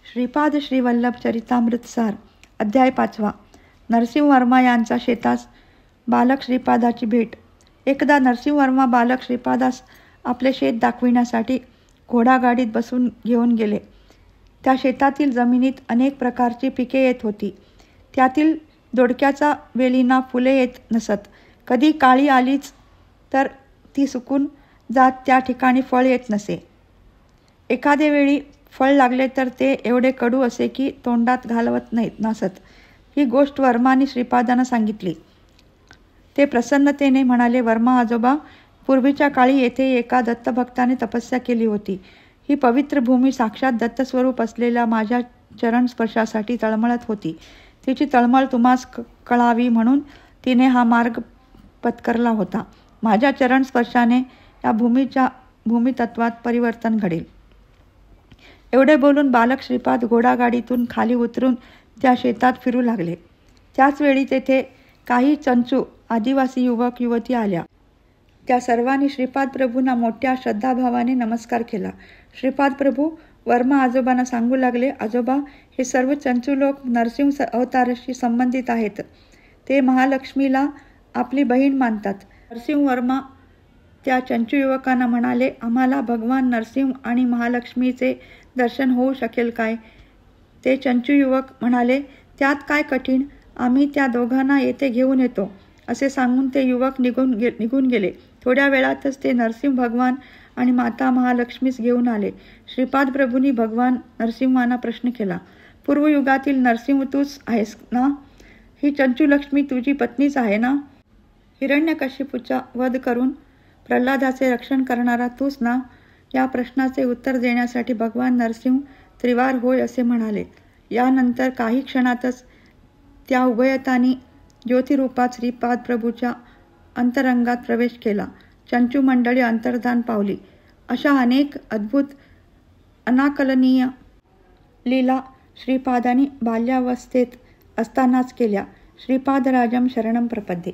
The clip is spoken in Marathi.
श्रीपाद श्रीवल्लभ चरितामृतसार अध्याय 5. नरसिंहवर्मा यांचा शेतास बालक श्रीपादाची भेट. एकदा नरसिंहवर्मा बालक श्रीपादास आपले शेत दाखविण्यासाठी घोडागाडीत बसून घेऊन गेले. त्या शेतातील जमिनीत अनेक प्रकारची पिके येत होती. त्यातील दोडक्याचा वेलींना फुले येत नसत. कधी काळी आलीच तर ती सुकून जात त्या ठिकाणी फळ येत नसे. एखादे वेळी फळ लागले तर ते एवढे कडू असे की तोंडात घालवत नसत. ही गोष्ट वर्माने श्रीपादांना सांगितली. ते प्रसन्नतेने म्हणाले, वर्मा आजोबा, पूर्वीच्या काळी येथे एका दत्तभक्ताने तपस्या केली होती. ही पवित्र भूमी साक्षात दत्तस्वरूप असलेल्या माझ्या चरणस्पर्शासाठी तळमळत होती. तिची तळमळ तुम्हास कळावी म्हणून तिने हा मार्ग पत्करला होता. माझ्या चरणस्पर्शाने या भूमितत्वात परिवर्तन घडेल. एवढे बोलून बालक श्रीपाद घोडागाडीतून खाली उतरून त्या शेतात फिरू लागले. त्याचवेळी तेथे काही चंचू आदिवासी युवक युवती आल्या. त्या सर्वांनी श्रीपाद प्रभूंना मोठ्या श्रद्धाभावाने नमस्कार केला. श्रीपाद प्रभू वर्मा आजोबांना सांगू लागले, आजोबा, हे सर्व चंचू लोक नरसिंह अवताराशी संबंधित आहेत. ते महालक्ष्मीला आपली बहीण मानतात. नरसिंह वर्मा त्या चंचू युवकांना म्हणाले, आम्हाला भगवान नरसिंह आणि महालक्ष्मीचे दर्शन होऊ शकेल काय? ते चंचू युवक म्हणाले, त्यात काय कठीण, आम्ही त्या दोघांना येथे घेऊन येतो. असे सांगून ते युवक निघून गेले. थोड्या वेळातच ते नरसिंह भगवान आणि माता महालक्ष्मीस घेऊन आले. श्रीपाद प्रभूंनी भगवान नरसिंहांना प्रश्न केला, पूर्वयुगातील नरसिंह तूच आहेस ना? ही चंचूलक्ष्मी तुझी पत्नीच आहे ना? हिरण्यकशिपूचा वध करून प्रल्हादाचे रक्षण करणारा तूच ना? या प्रश्नाचे उत्तर देण्यासाठी भगवान नरसिंह त्रिवार होय असे म्हणाले. यानंतर काही क्षणातच त्या उभयतांनी ज्योतिरूपात श्रीपाद प्रभूच्या अंतरंगात प्रवेश केला. चंचू मंडळी अंतर्धान पावली. अशा अनेक अद्भुत अनाकलनीय लीला श्रीपादांनी बाल्यावस्थेत असतानाच केल्या. श्रीपादराजम शरणम प्रपद्ये.